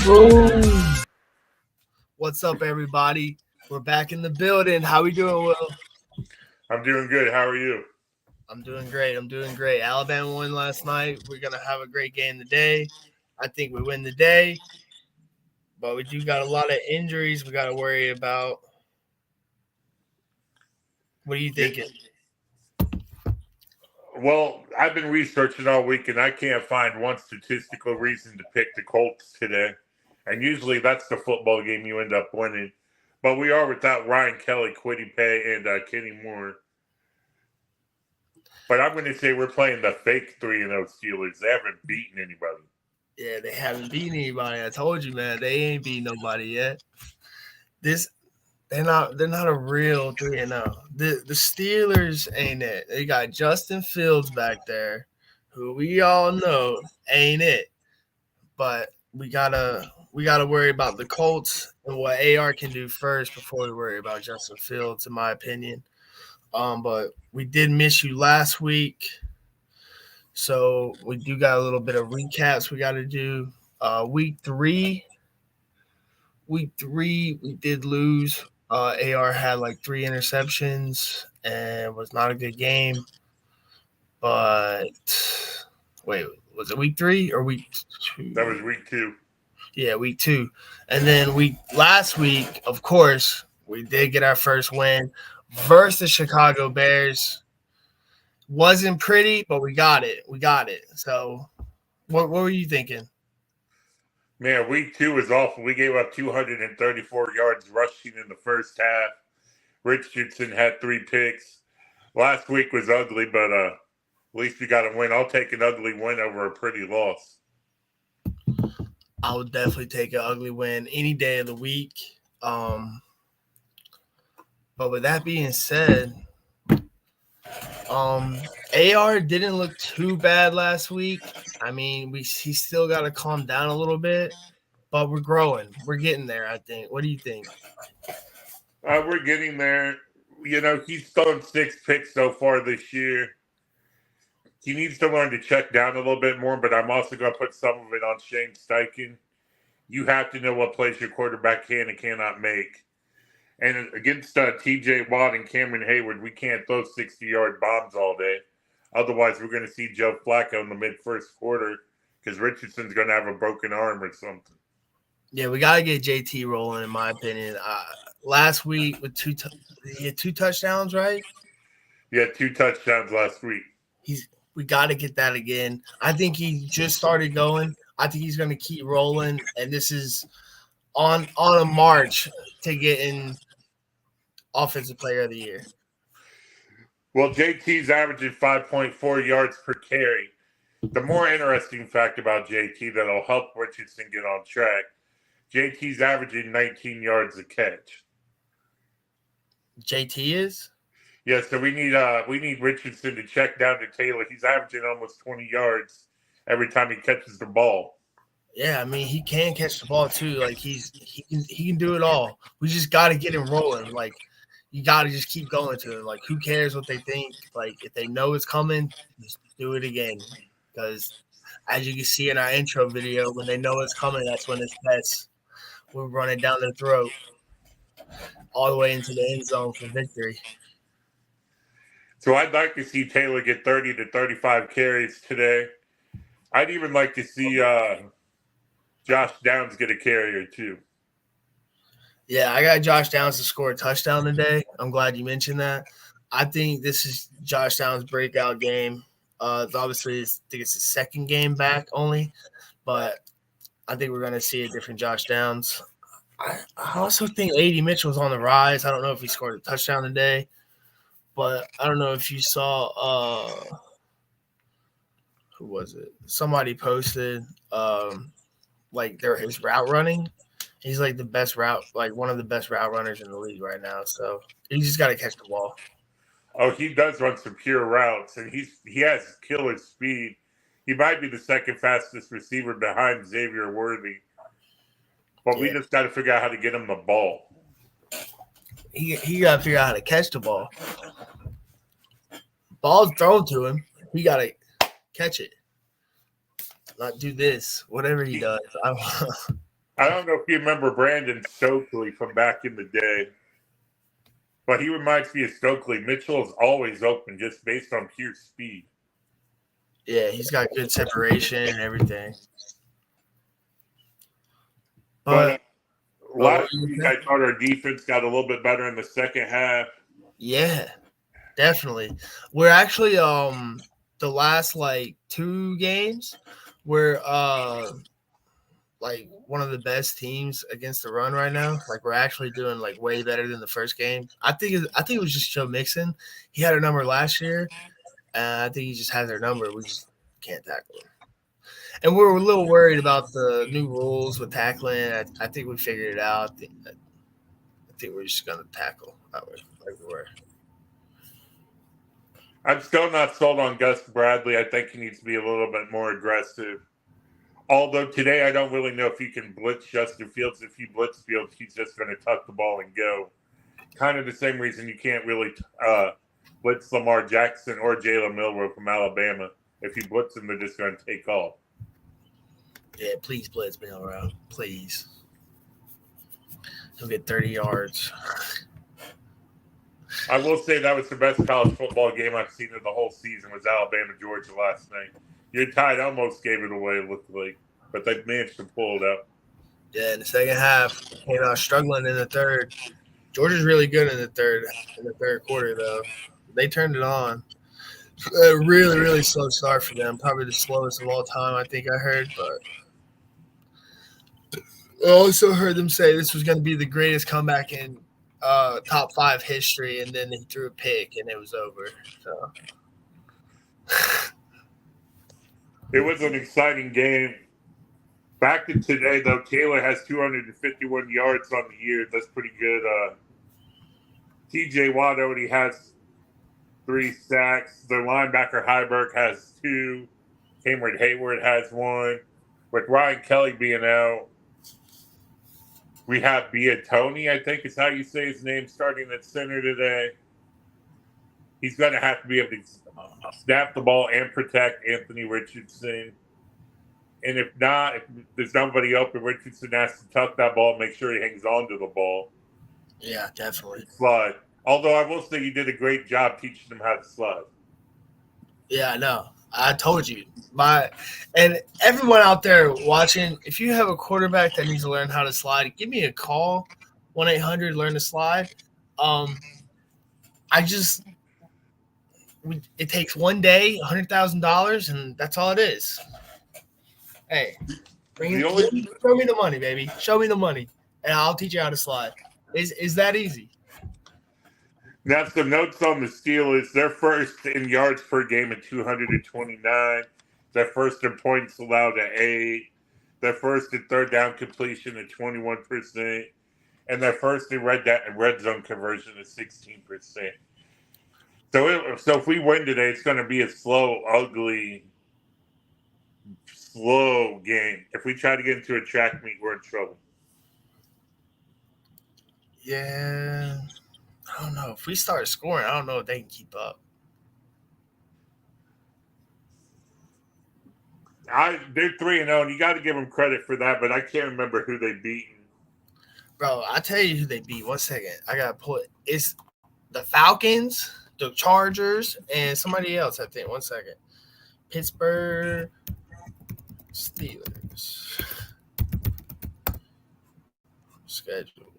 Boom. What's up, everybody? We're back in the building. How we doing, Will? I'm doing good. How are you? I'm doing great. Alabama won last night. We're going to have a great game today. I think we win the day, but we do got a lot of injuries we got to worry about. What are you thinking? Well, I've been researching all week, and I can't find one statistical reason to pick the Colts today. And usually that's the football game you end up winning. But we are without Ryan Kelly, Quiddy Pay, and Kenny Moore. But I'm going to say we're playing the fake 3-0 Steelers. They haven't beaten anybody. Yeah, they haven't beaten anybody. I told you, man, they ain't beat nobody yet. They're not a real 3-0. The Steelers ain't it. They got Justin Fields back there, who we all know ain't it. But we gotta worry about the Colts and what AR can do first before we worry about Justin Fields, in my opinion. But we did miss you last week, so we do got a little bit of recaps we got to do. Week three, we did lose. AR had like 3 interceptions and was not a good game. But wait, was it week 3 or week 2? That was week 2. Yeah, week 2. And then last week, of course, we did get our first win versus the Chicago Bears. Wasn't pretty, but we got it. So what were you thinking? Man, week 2 was awful. We gave up 234 yards rushing in the first half. Richardson had 3 picks. Last week was ugly, but at least we got a win. I'll take an ugly win over a pretty loss. I would definitely take an ugly win any day of the week. But with that being said, AR didn't look too bad last week. I mean, he still got to calm down a little bit, but we're growing. We're getting there, I think. What do you think? We're getting there. You know, he's thrown 6 picks so far this year. He needs to learn to check down a little bit more, but I'm also going to put some of it on Shane Steichen. You have to know what plays your quarterback can and cannot make. And against TJ Watt and Cameron Hayward, we can't throw 60-yard bombs all day. Otherwise, we're going to see Joe Flacco in the mid-first quarter because Richardson's going to have a broken arm or something. Yeah, we got to get JT rolling, in my opinion. Last week with he had 2 touchdowns, right? Yeah, 2 touchdowns last week. We got to get that again. I think he just started going. I think he's going to keep rolling, and this is on a march to getting Offensive Player of the Year. Well, JT's averaging 5.4 yards per carry. The more interesting fact about JT that'll help Richardson get on track, JT's averaging 19 yards a catch. JT is? Yeah, so we need Richardson to check down to Taylor. He's averaging almost 20 yards every time he catches the ball. Yeah, I mean, he can catch the ball too. Like he can do it all. We just got to get him rolling. Like you got to just keep going to him. Like who cares what they think? Like if they know it's coming, just do it again. Because as you can see in our intro video, when they know it's coming, that's when it's best. We're running down their throat all the way into the end zone for victory. So I'd like to see Taylor get 30 to 35 carries today. I'd even like to see Josh Downs get a carry or 2. Yeah, I got Josh Downs to score a touchdown today. I'm glad you mentioned that. I think this is Josh Downs' breakout game. Obviously, I think it's the second game back only, but I think we're going to see a different Josh Downs. I also think A.D. Mitchell's on the rise. I don't know if he scored a touchdown today, but I don't know if you saw who was it? Somebody posted like his route running. He's like the best route, like one of the best route runners in the league right now. So he just got to catch the ball. Oh, he does run some pure routes, and he has killer speed. He might be the second fastest receiver behind Xavier Worthy. But we just got to figure out how to get him the ball. He got to figure out how to catch the ball. Ball's thrown to him. He got to catch it. Not do this. Whatever he does. I don't know if you remember Brandon Stokely from back in the day, but he reminds me of Stokely. Mitchell is always open just based on pure speed. Yeah, he's got good separation and everything. But But what last week, I thought our defense got a little bit better in the second half. yeah, definitely. We're actually the last like 2 games we're like one of the best teams against the run right now. Like we're actually doing like way better than the first game. I think it was just Joe Mixon. He had our number last year, and I think he just has our number. We just can't tackle him. And we're a little worried about the new rules with tackling. I think we figured it out. I think we're just gonna tackle like we were. I'm still not sold on Gus Bradley. I think he needs to be a little bit more aggressive. Although today I don't really know if you can blitz Justin Fields. If you blitz Fields, he's just going to tuck the ball and go. Kind of the same reason you can't really blitz Lamar Jackson or Jalen Milroe from Alabama. If you blitz them, they're just going to take off. Yeah, please blitz Milroe, please. He'll get 30 yards. I will say that was the best college football game I've seen in the whole season was Alabama Georgia last night. Your Tide almost gave it away, it looked like, but they managed to pull it out. Yeah, in the second half, came out struggling in the third. Georgia's really good in the third quarter though. They turned it on. A really, really slow start for them. Probably the slowest of all time, I think I heard. But I also heard them say this was going to be the greatest comeback in top 5 history, and then he threw a pick and it was over. So it was an exciting game. Back to today, though, Taylor has 251 yards on the year. That's pretty good. TJ Watt already has 3 sacks. Their linebacker Heiberg has 2. Cameron Hayward has 1. With Ryan Kelly being out, we have Biatoni, I think is how you say his name, starting at center today. He's going to have to be able to snap the ball and protect Anthony Richardson. And if not, if there's nobody open, Richardson has to tuck that ball and make sure he hangs on to the ball. yeah, definitely. Slide. Although I will say you did a great job teaching them how to slide. Yeah, I know. I told you. And everyone out there watching, if you have a quarterback that needs to learn how to slide, give me a call. 1-800 learn to slide. It takes one day, $100,000, and that's all it is. Hey, show me the money, baby. Show me the money, and I'll teach you how to slide. Is that easy? Now, some notes on the Steelers. They're first in yards per game at 229. They're first in points allowed at 8. They're first in third down completion at 21%. And they're first in red zone conversion at 16%. So if we win today, it's going to be a slow, ugly, slow game. If we try to get into a track meet, we're in trouble. Yeah. I don't know. If we start scoring, I don't know if they can keep up. They're 3-0, and you got to give them credit for that, but I can't remember who they beat. Bro, I'll tell you who they beat. 1 second. I got to pull it. It's the Falcons, the Chargers, and somebody else, I think. 1 second. Pittsburgh Steelers. Schedule.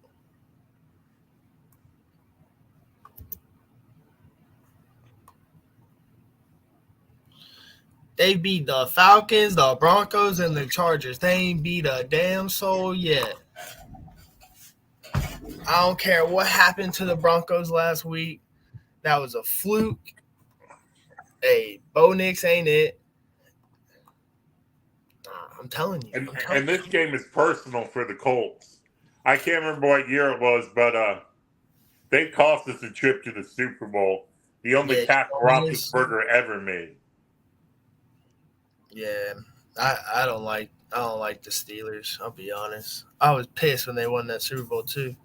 They beat the Falcons, the Broncos, and the Chargers. They ain't beat a damn soul yet. I don't care what happened to the Broncos last week. That was a fluke. Hey, Bo Nix ain't it. I'm telling you. And this game is personal for the Colts. I can't remember what year it was, but they cost us a trip to the Super Bowl. The only cap Roethlisberger ever made. Yeah, I don't like the Steelers. I'll be honest. I was pissed when they won that Super Bowl too.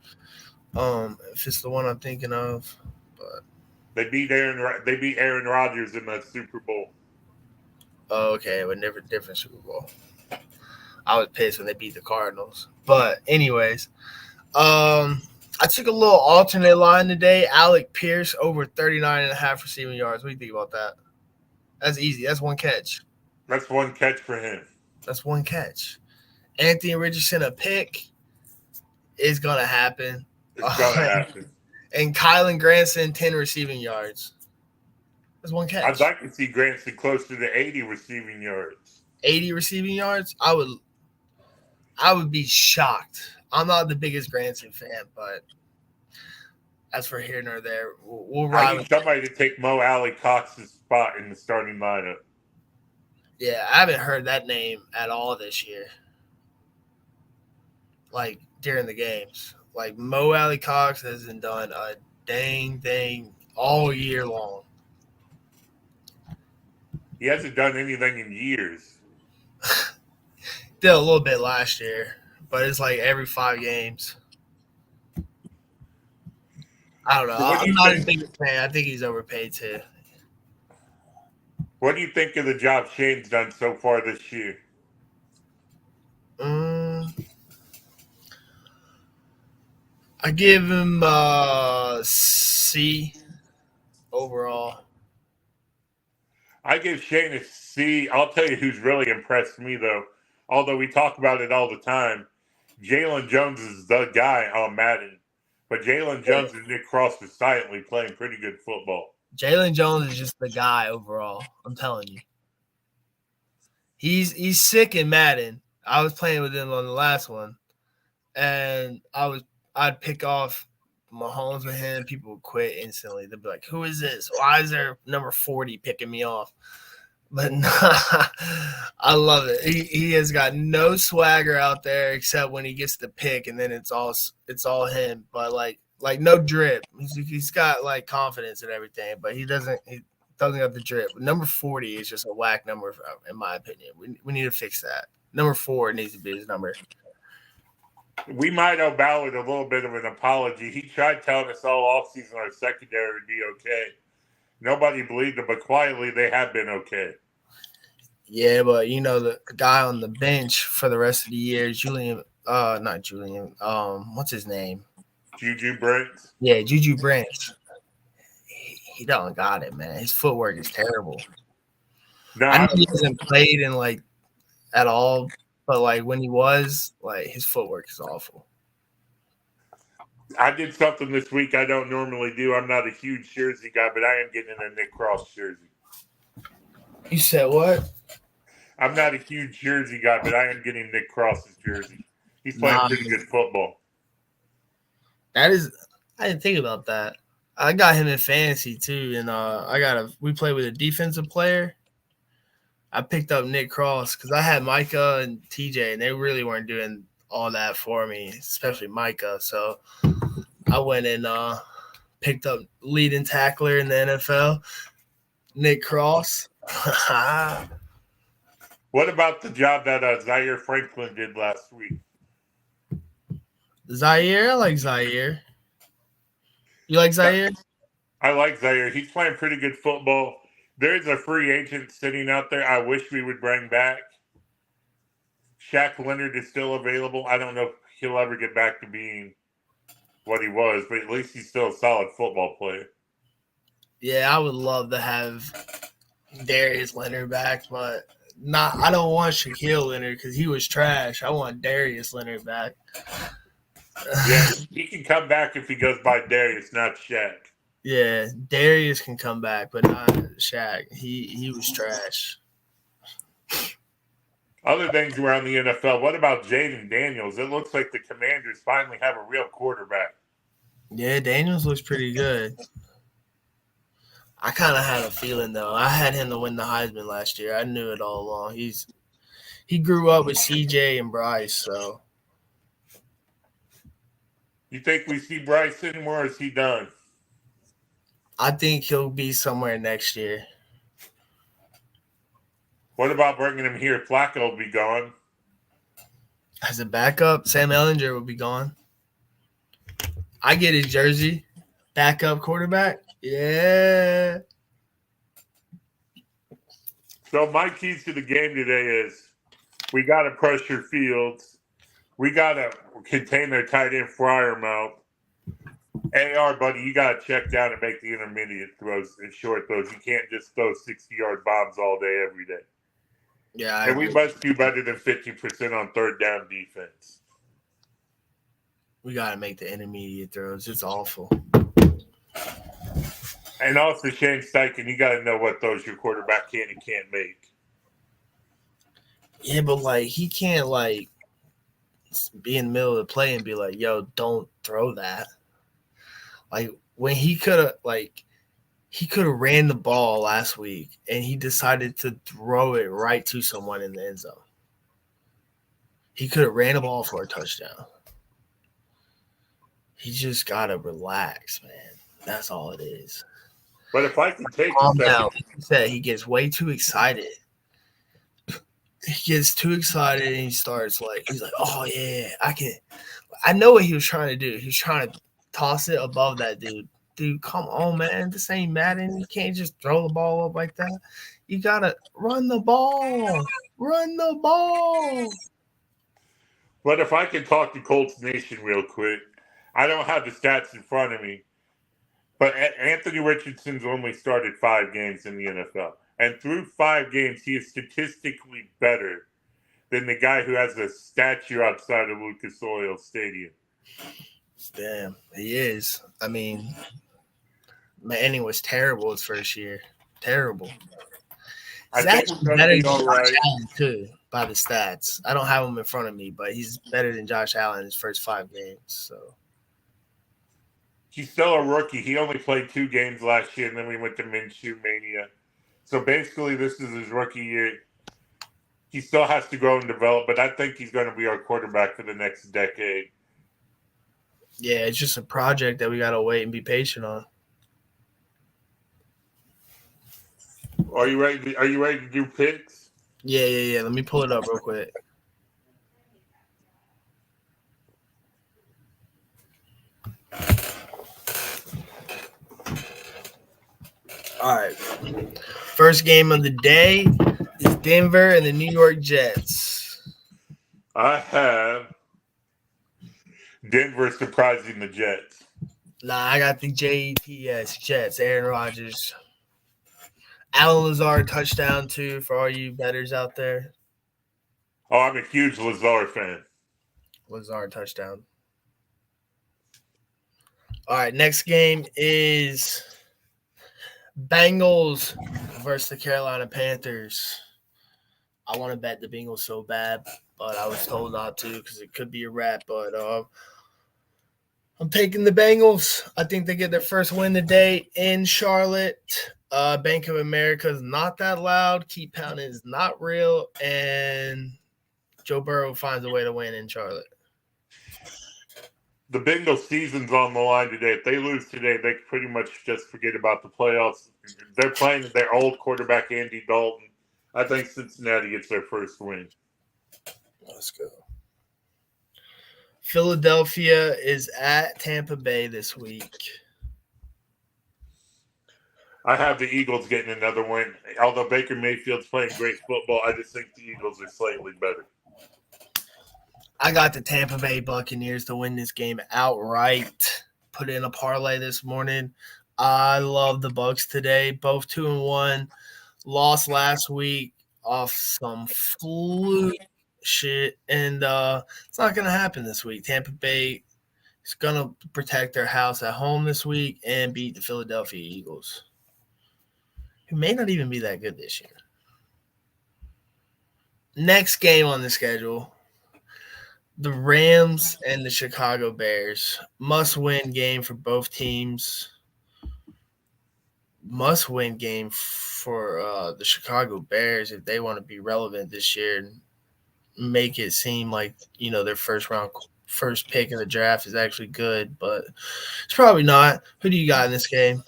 If it's the one I'm thinking of, but they beat Aaron Rodgers in that Super Bowl. Oh, okay, but never different Super Bowl. I was pissed when they beat the Cardinals. But anyways, I took a little alternate line today. Alec Pierce over 39.5 receiving yards. What do you think about that? That's easy. That's one catch. That's one catch for him. That's one catch. Anthony Richardson, a pick is going to happen. It's going to happen. And Kylan Granson, 10 receiving yards. That's one catch. I'd like to see Granson closer to 80 receiving yards. 80 receiving yards? I would be shocked. I'm not the biggest Granson fan, but as for here nor there, we'll ride. I need somebody to take Mo Alley Cox's spot in the starting lineup. Yeah, I haven't heard that name at all this year. Like during the games. Like Mo Alley Cox hasn't done a dang thing all year long. He hasn't done anything in years. Did a little bit last year, but it's like every 5 games. I don't know. I'm not a big fan. I think he's overpaid too. What do you think of the job Shane's done so far this year? I give him C overall. I give Shane a C. I'll tell you who's really impressed me, though. Although we talk about it all the time, Jalen Jones is the guy on Madden. But Jalen Jones and Nick Cross are silently playing pretty good football. Jalen Jones is just the guy overall. I'm telling you. He's sick in Madden. I was playing with him on the last one. And I'd pick off Mahomes with him. People would quit instantly. They'd be like, who is this? Why is there number 40 picking me off? But I love it. He has got no swagger out there except when he gets the pick, and then it's all him. But like no drip. He's got like confidence and everything, but he doesn't have the drip. Number 40 is just a whack number, in my opinion. We need to fix that. Number 4 needs to be his number. We might owe Ballard a little bit of an apology. He tried telling us all offseason our secondary would be okay. Nobody believed him, but quietly they have been okay. Yeah, but the guy on the bench for the rest of the year, what's his name? Juju Brents? Yeah, Juju Brents. He don't got it, man. His footwork is terrible. No, I know he hasn't played in at all, but when he was, his footwork is awful. I did something this week I don't normally do. I'm not a huge jersey guy, but I am getting a Nick Cross jersey. You said what? I'm not a huge jersey guy, but I am getting Nick Cross's jersey. He's playing pretty good football. I didn't think about that. I got him in fantasy too, and we play with a defensive player. I picked up Nick Cross because I had Micah and TJ, and they really weren't doing all that for me, especially Micah. So I went and picked up leading tackler in the NFL, Nick Cross. What about the job that Zaire Franklin did last week? Zaire? I like Zaire. You like Zaire? I like Zaire. He's playing pretty good football. There's a free agent sitting out there I wish we would bring back. Shaq Leonard is still available. I don't know if he'll ever get back to being what he was, but at least he's still a solid football player. Yeah, I would love to have Darius Leonard back, but I don't want Shaquille Leonard because he was trash. I want Darius Leonard back. Yeah, he can come back if he goes by Darius, not Shaq. Yeah, Darius can come back, but not Shaq. He was trash. Other things around the NFL, what about Jaden Daniels? It looks like the Commanders finally have a real quarterback. Yeah, Daniels looks pretty good. I kind of had a feeling, though. I had him to win the Heisman last year. I knew it all along. He grew up with CJ and Bryce, so. You think we see Bryce anymore, or is he done? I think he'll be somewhere next year. What about bringing him here? Flacco will be gone. As a backup, Sam Ehlinger will be gone. I get his jersey. Backup quarterback. Yeah. So my keys to the game today is We got to pressure Fields. We got to contain their tight end Fryermouth. AR, buddy, you got to check down and make the intermediate throws and short throws. You can't just throw 60-yard bombs all day, every day. Yeah, and we must do better than 50% on third down defense. We got to make the intermediate throws. It's awful. And also, Shane Steichen, you got to know what throws your quarterback can and can't make. Yeah, but, like, he can't, like, be in the middle of the play and be like, yo, don't throw that. Like, when he could have, like, he could have ran the ball last week, and he decided to throw it right to someone in the end zone. He could have ran the ball for a touchdown. He just got to relax, man. That's all it is. But if I can take calm down, he said he gets way too excited. He gets too excited, and he starts, like, he's like, oh, yeah, I can. I know what he was trying to do. He was trying to toss it above that dude. Dude, come on, man. This ain't Madden. You can't just throw the ball up like that. You got to run the ball. Run the ball. But if I can talk to Colts Nation real quick, I don't have the stats in front of me, but Anthony Richardson's only started 5 games in the NFL. And through 5 games, he is statistically better than the guy who has a statue outside of Lucas Oil Stadium. Damn, he is. I mean, Manning was terrible his first year. Terrible. He's actually better than Josh Allen, too, by the stats. I don't have him in front of me, but he's better than Josh Allen in his first 5 games. So he's still a rookie. He only played 2 games last year, and then we went to Minshew Mania. So basically, this is his rookie year. He still has to grow and develop, but I think he's going to be our quarterback for the next decade. Yeah, it's just a project that we got to wait and be patient on. Are you ready? Are you ready to do picks? Yeah. Let me pull it up real quick. All right. First game of the day is Denver and the New York Jets. I have Denver surprising the Jets. Nah, I got the Jets. Aaron Rodgers. Alan Lazard touchdown, too, for all you bettors out there. Oh, I'm a huge Lazard fan. Lazard touchdown. All right, next game is Bengals versus the Carolina Panthers. I want to bet the Bengals so bad, but I was told not to because it could be a wrap. But I'm taking the Bengals. I think they get their first win today in Charlotte. Bank of America is not that loud. Keep pounding is not real. And Joe Burrow finds a way to win in Charlotte. The Bengals season's on the line today. If they lose today, they pretty much just forget about the playoffs. They're playing their old quarterback, Andy Dalton. I think Cincinnati gets their first win. Let's go. Philadelphia is at Tampa Bay this week. I have the Eagles getting another win. Although Baker Mayfield's playing great football, I just think the Eagles are slightly better. I got the Tampa Bay Buccaneers to win this game outright. Put in a parlay this morning. I love the Bucs today. Both 2-1. Lost last week off some fluke shit. And it's not going to happen this week. Tampa Bay is going to protect their house at home this week and beat the Philadelphia Eagles, who may not even be that good this year. Next game on the schedule, the Rams and the Chicago Bears. Must-win game for both teams. Must-win game for the Chicago Bears if they want to be relevant this year and make it seem like, their first pick in the draft is actually good, but it's probably not. Who do you got in this game?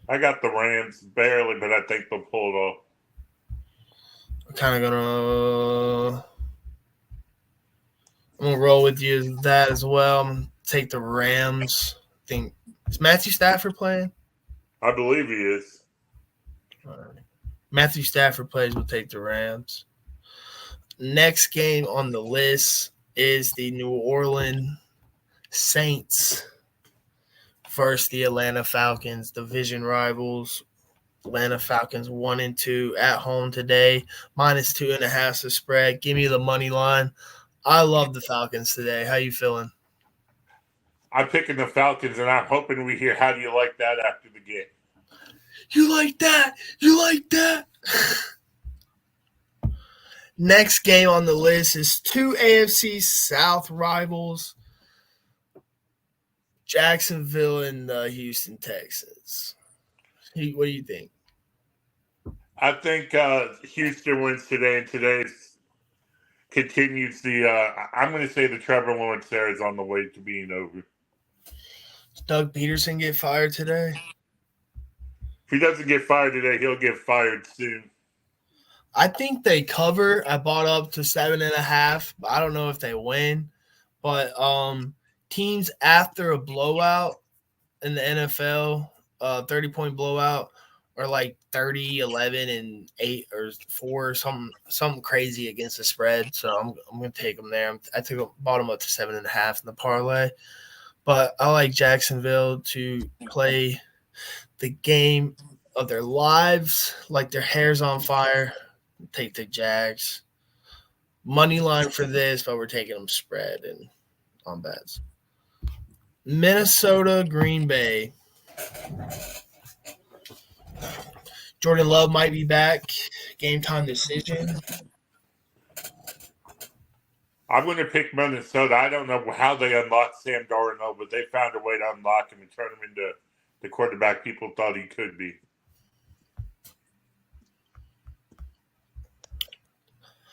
I got the Rams barely, but I think they'll pull it off. I'm kind of I'm gonna roll with you that as well. I'm gonna take the Rams. I think is Matthew Stafford playing? I believe he is. All right. Matthew Stafford plays. We'll take the Rams. Next game on the list is the New Orleans Saints versus the Atlanta Falcons, division rivals. Atlanta Falcons 1-2 at home today, -2.5 the spread. Give me the money line. I love the Falcons today. How you feeling? I'm picking the Falcons, and I'm hoping we hear how do you like that after the game. You like that? You like that? Next game on the list is two AFC South rivals, Jacksonville and the Houston Texans. What do you think? I think Houston wins today, and today's continues the. I'm going to say the Trevor Lawrence era is on the way to being over. Does Doug Peterson get fired today? If he doesn't get fired today, he'll get fired soon. I think they cover. I bought up to 7.5. But I don't know if they win. But teams after a blowout in the NFL, 30-point blowout, are like 30, 11, and 8 or 4 or something crazy against the spread. So I'm going to take them there. Bought them up to 7.5 in the parlay. But I like Jacksonville to play the game of their lives, like their hair's on fire. Take the Jags. Money line for this, but we're taking them spread and on bets. Minnesota, Green Bay. Jordan Love might be back. Game time decision. I'm going to pick Minnesota. I don't know how they unlocked Sam Darnold, but they found a way to unlock him and turn him into the quarterback people thought he could be.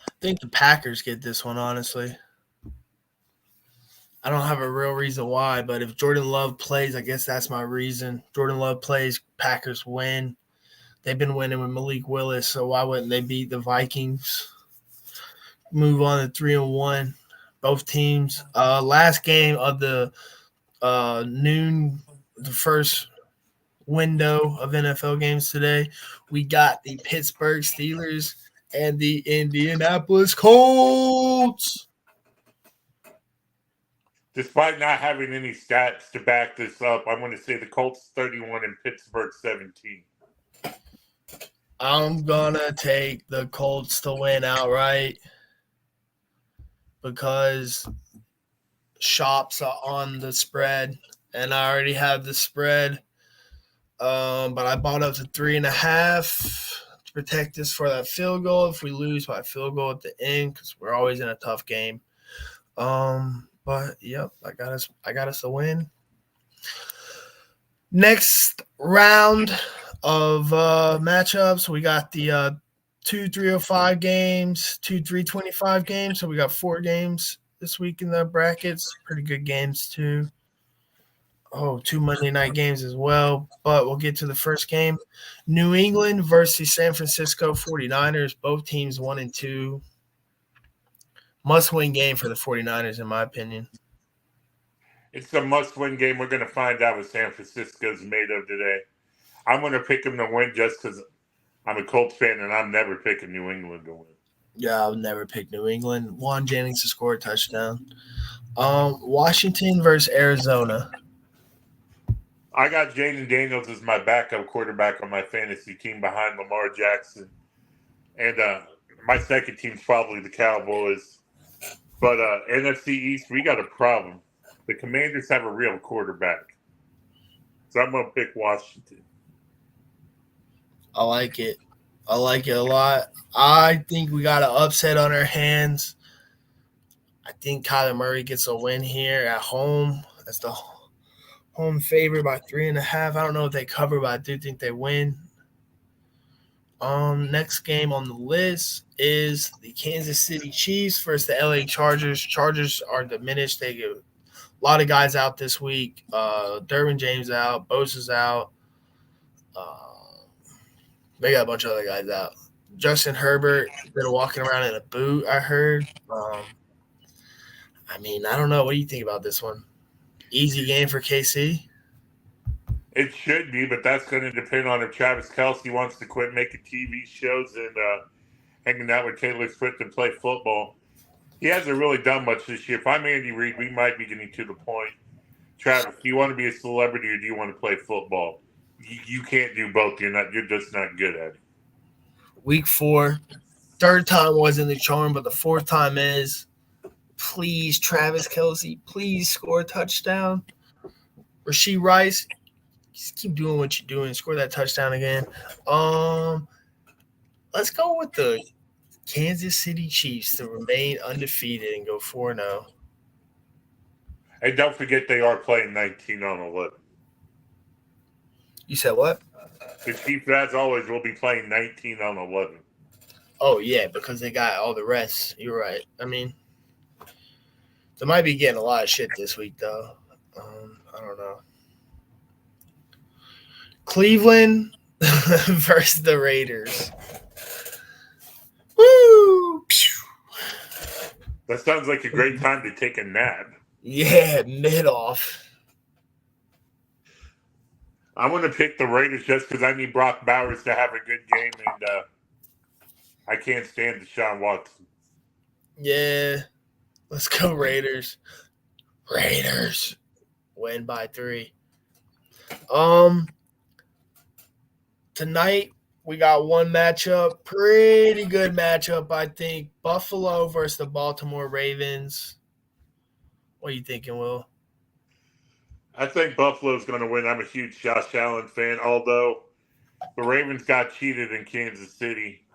I think the Packers get this one, honestly. I don't have a real reason why, but if Jordan Love plays, I guess that's my reason. Jordan Love plays, Packers win. They've been winning with Malik Willis, so why wouldn't they beat the Vikings? Move on to 3-1. Both teams. Last game of the noon, the first window of NFL games today, we got the Pittsburgh Steelers and the Indianapolis Colts. Despite not having any stats to back this up, I'm going to say the Colts 31 and Pittsburgh 17. I'm going to take the Colts to win outright because shops are on the spread, and I already have the spread. But I bought up to 3.5 to protect us for that field goal. If we lose by field goal at the end, because we're always in a tough game. But yep, I got us a win. Next round of matchups, we got the 2 305 games, 2 325 games. So we got 4 games this week in the brackets. Pretty good games too. 2 Monday night games as well. But we'll get to the first game. New England versus San Francisco 49ers. Both teams 1-2. Must-win game for the 49ers, in my opinion. It's a must-win game. We're going to find out what San Francisco's made of today. I'm going to pick them to win just because I'm a Colts fan, and I'm never picking New England to win. Yeah, I would never pick New England. Juan Jennings to score a touchdown. Washington versus Arizona. I got Jaden Daniels as my backup quarterback on my fantasy team behind Lamar Jackson. And my second team's probably the Cowboys. But NFC East, we got a problem. The Commanders have a real quarterback. So I'm going to pick Washington. I like it. I like it a lot. I think we got an upset on our hands. I think Kyler Murray gets a win here at home. That's the home favorite by 3.5. I don't know if they cover, but I do think they win. Next game on the list is the Kansas City Chiefs versus the LA Chargers. Chargers are diminished. They get a lot of guys out this week. Derwin James out. Bosa's out. They got a bunch of other guys out. Justin Herbert, they're walking around in a boot, I heard. I don't know. What do you think about this one? Easy game for KC? It should be, but that's going to depend on if Travis Kelce wants to quit making TV shows hanging out with Taylor Swift and play football. He hasn't really done much this year. If I'm Andy Reid, we might be getting to the point. Travis, do you want to be a celebrity or do you want to play football? You can't do both. You're just not good at it. Week 4. Third time wasn't the charm, but the fourth time is. Please, Travis Kelce, please score a touchdown. Rashee Rice, just keep doing what you're doing. Score that touchdown again. Let's go with the Kansas City Chiefs to remain undefeated and go 4-0. And don't forget they are playing 19 on 11. You said what? The Chiefs, as always, will be playing 19 on 11. Oh, yeah, because they got all the rest. You're right. I mean, they might be getting a lot of shit this week, though. I don't know. Cleveland versus the Raiders. Woo! That sounds like a great time to take a nap. Yeah, mid-off. I'm going to pick the Raiders just because I need Brock Bowers to have a good game, and I can't stand Deshaun Watson. Yeah. Let's go Raiders. Raiders win by 3. Tonight we got one matchup. Pretty good matchup, I think. Buffalo versus the Baltimore Ravens. What are you thinking, Will? I think Buffalo's going to win. I'm a huge Josh Allen fan, although the Ravens got cheated in Kansas City.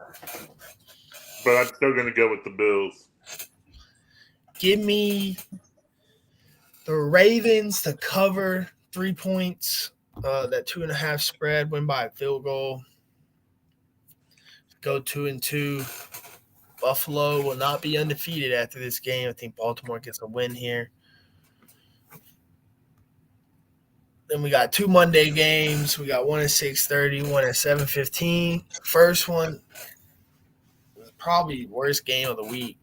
But I'm still going to go with the Bills. Give me the Ravens to cover 3 points. That 2.5 spread, win by a field goal. Go 2-2. Buffalo will not be undefeated after this game. I think Baltimore gets a win here. Then we got 2 Monday games. We got one at 6:30, one at 7:15. First one, probably worst game of the week.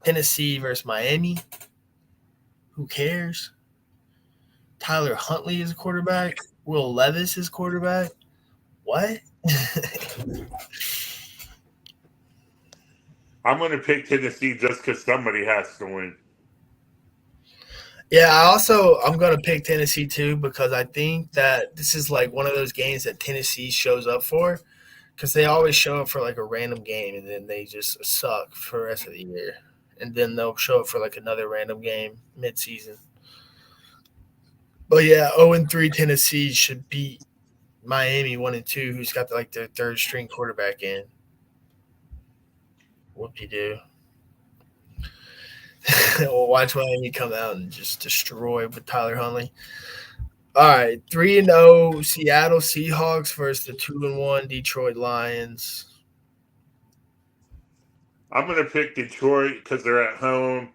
Tennessee versus Miami. Who cares? Tyler Huntley is a quarterback. Will Levis is quarterback. What? I'm going to pick Tennessee just because somebody has to win. Yeah, I'm going to pick Tennessee too because I think that this is like one of those games that Tennessee shows up for because they always show up for like a random game and then they just suck for the rest of the year. And then they'll show up for like another random game mid-season. But yeah, 0-3 Tennessee should beat Miami 1-2, who's got like their third string quarterback in. Whoop-de-doo. We'll watch Miami come out and just destroy with Tyler Huntley. All right, 3-0 Seattle Seahawks versus the 2-1 Detroit Lions. I'm going to pick Detroit because they're at home.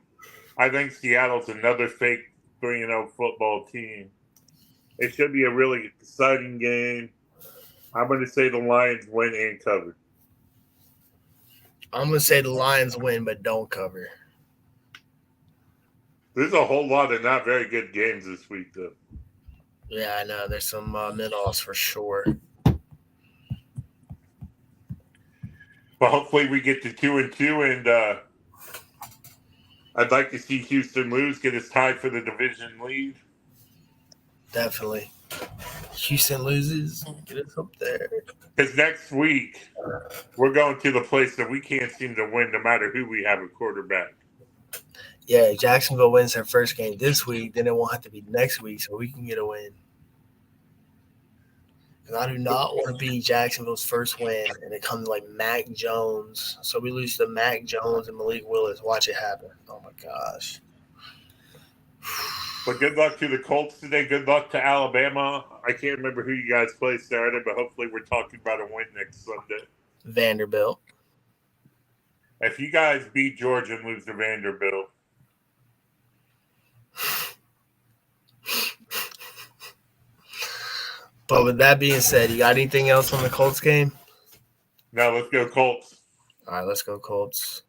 I think Seattle's another fake 3-0 football team. It should be a really exciting game. I'm going to say the Lions win and cover. I'm going to say the Lions win but don't cover. There's a whole lot of not very good games this week, though. Yeah, I know. There's some mid-offs for sure. But hopefully we get to 2-2, and I'd like to see Houston lose, get us tied for the division lead. Definitely. Houston loses, get us up there. Because next week, we're going to the place that we can't seem to win no matter who we have a quarterback. Yeah, Jacksonville wins their first game this week, then it won't have to be next week so we can get a win. And I do not want to be Jacksonville's first win and it comes like Mac Jones. So we lose to Mac Jones and Malik Willis. Watch it happen. Oh, my gosh. But good luck to the Colts today. Good luck to Alabama. I can't remember who you guys play Saturday, but hopefully we're talking about a win next Sunday. Vanderbilt. If you guys beat Georgia and lose to Vanderbilt. But with that being said, you got anything else on the Colts game? No, let's go Colts. All right, let's go Colts.